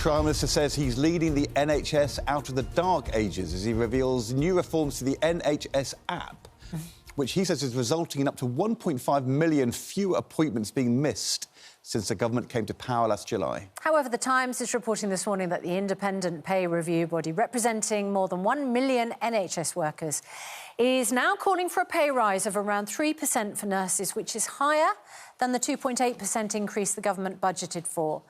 Prime Minister says he's leading the NHS out of the dark ages as he reveals new reforms to the NHS app, which he says is resulting in up to 1.5 million fewer appointments being missed since the government came to power last July. However, The Times is reporting this morning that the independent pay review body, representing more than 1 million NHS workers, is now calling for a pay rise of around 3% for nurses, which is higher than the 2.8% increase the government budgeted for.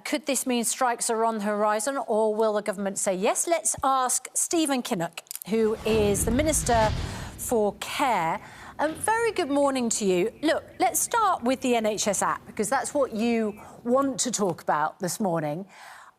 Could this mean strikes are on the horizon, or will the government say yes? Let's ask Stephen Kinnock, who is the Minister for Care. Very good morning to you. Look, let's start with the NHS app, because that's what you want to talk about this morning.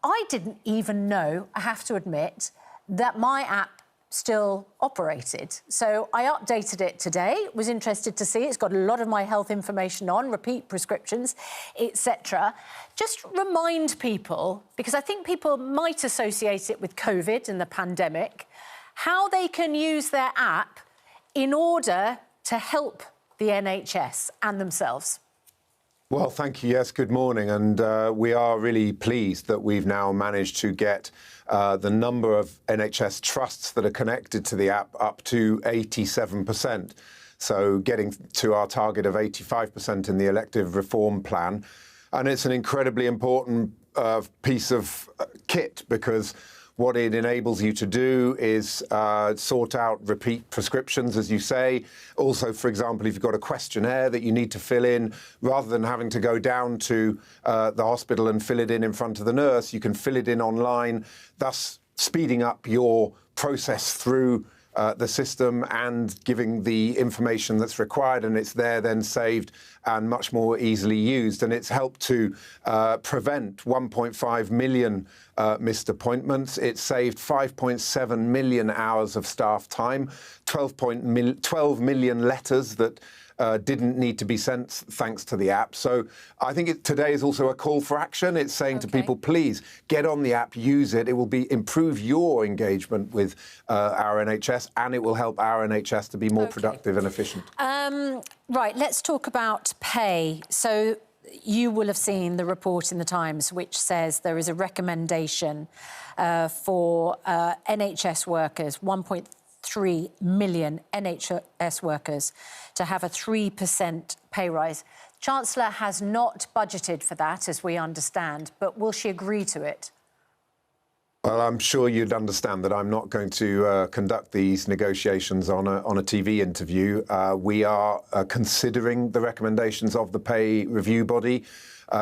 I didn't even know, I have to admit, that my app still operated. So I updated it today, was interested to see. It's got a lot of my health information on, repeat prescriptions, etc. Just remind people, because I think people might associate it with COVID and the pandemic, how they can use their app in order to help the NHS and themselves. Well, thank you. Yes, good morning. And we are really pleased that we've now managed to get the number of NHS trusts that are connected to the app up to 87%. So getting to our target of 85% in the elective reform plan. And it's an incredibly important piece of kit, because what it enables you to do is sort out repeat prescriptions, as you say. Also, for example, if you've got a questionnaire that you need to fill in, rather than having to go down to the hospital and fill it in front of the nurse, you can fill it in online, thus speeding up your process through the system and giving the information that's required, and it's there then saved and much more easily used. And it's helped to prevent 1.5 million missed appointments. It's saved 5.7 million hours of staff time, 12 million letters that didn't need to be sent thanks to the app. So I think today is also a call for action. It's saying to people, please get on the app, use it. It will improve your engagement with our NHS, and it will help our NHS to be more productive and efficient. Right, let's talk about pay. So you will have seen the report in The Times which says there is a recommendation for NHS workers, 1.3 million NHS workers, to have a 3% pay rise. Chancellor has not budgeted for that, as we understand, but will she agree to it? Well, I'm sure you'd understand that I'm not going to conduct these negotiations on a TV interview. We are considering the recommendations of the pay review body.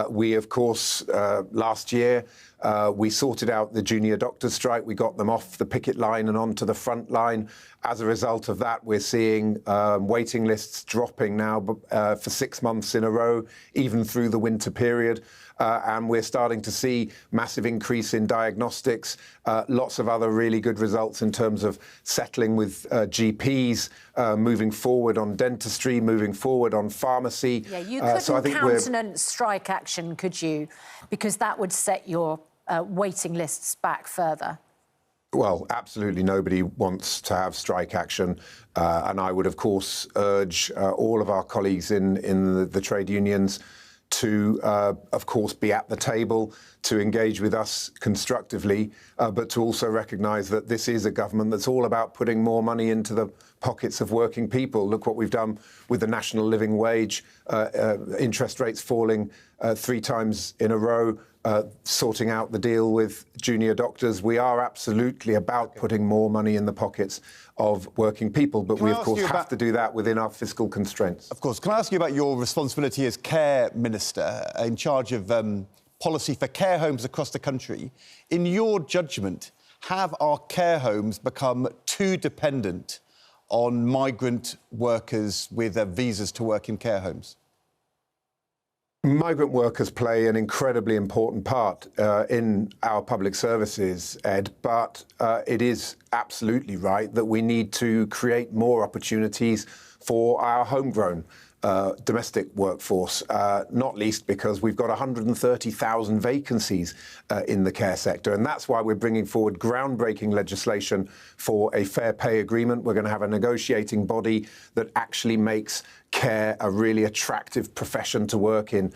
We, of course, last year, we sorted out the junior doctors' strike. We got them off the picket line and onto the front line. As a result of that, we're seeing waiting lists dropping now for 6 months in a row, even through the winter period. And we're starting to see massive increase in diagnostics, lots of other really good results in terms of settling with GPs, moving forward on dentistry, moving forward on pharmacy. Yeah, you couldn't countenance strike action, could you? Because that would set your waiting lists back further. Well, absolutely nobody wants to have strike action. And I would, of course, urge all of our colleagues in the trade unions to, of course, be at the table, to engage with us constructively, but to also recognise that this is a government that's all about putting more money into the pockets of working people. Look what we've done with the national living wage, interest rates falling 3 times in a row, sorting out the deal with junior doctors. We are absolutely about putting more money in the pockets of working people, but we, of course, have to do that within our fiscal constraints. Of course. Can I ask you about your responsibility as Care Minister in charge of policy for care homes across the country? In your judgment, have our care homes become too dependent on migrant workers with visas to work in care homes? Migrant workers play an incredibly important part in our public services, Ed, but it is absolutely right that we need to create more opportunities for our homegrown domestic workforce, not least because we've got 130,000 vacancies in the care sector. And that's why we're bringing forward groundbreaking legislation for a fair pay agreement. We're going to have a negotiating body that actually makes care a really attractive profession to work in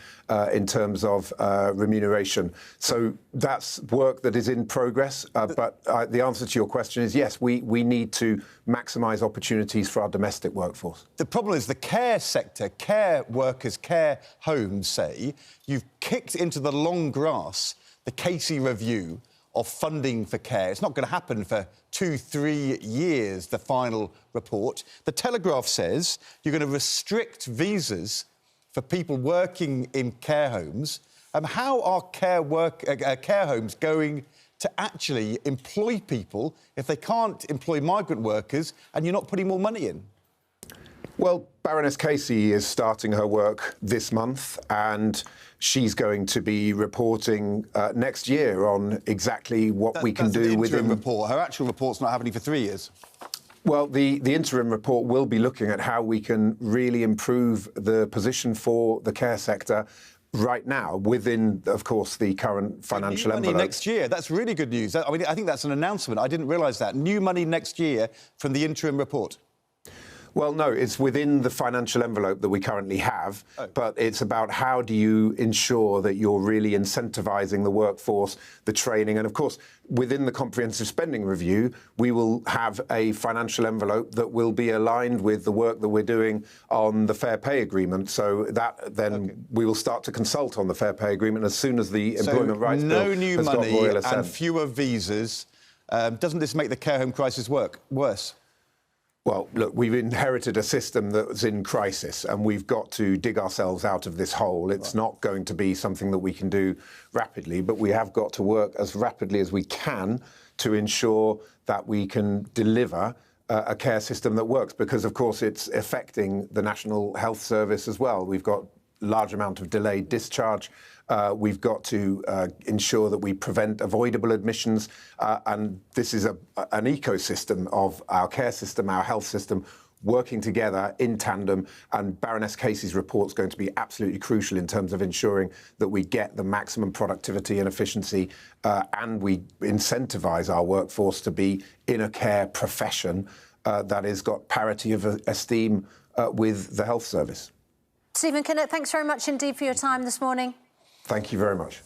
terms of remuneration. So that's work that is in progress. But the answer to your question is yes, we need to maximise opportunities for our domestic workforce. The problem is the care sector, care workers, care homes say you've kicked into the long grass the Casey review of funding for care. It's not going to happen for 2-3 years, the final report. The Telegraph says you're going to restrict visas for people working in care homes. How are care homes going to actually employ people if they can't employ migrant workers and you're not putting more money in? Well, Baroness Casey is starting her work this month, and she's going to be reporting next year on exactly what we can do within... Interim report. Her actual report's not happening for 3 years. Well, the interim report will be looking at how we can really improve the position for the care sector right now within, of course, the current financial envelope. New money next year. That's really good news. I mean, I think that's an announcement. I didn't realise that. New money next year from the interim report. Well, no, it's within the financial envelope that we currently have, but it's about how do you ensure that you're really incentivising the workforce, the training, and of course, within the comprehensive spending review, we will have a financial envelope that will be aligned with the work that we're doing on the Fair Pay Agreement. So that then we will start to consult on the Fair Pay Agreement as soon as the Employment Rights Bill has got royal assent. No new money and fewer visas. Doesn't this make the care home crisis worse? Well, look, we've inherited a system that's in crisis and we've got to dig ourselves out of this hole. It's not going to be something that we can do rapidly, but we have got to work as rapidly as we can to ensure that we can deliver a care system that works, because, of course, it's affecting the National Health Service as well. We've got a large amount of delayed discharge. We've got to ensure that we prevent avoidable admissions, and this is an ecosystem of our care system, our health system, working together in tandem, and Baroness Casey's report is going to be absolutely crucial in terms of ensuring that we get the maximum productivity and efficiency, and we incentivise our workforce to be in a care profession that has got parity of esteem with the health service. Stephen Kinnock, thanks very much indeed for your time this morning. Thank you very much.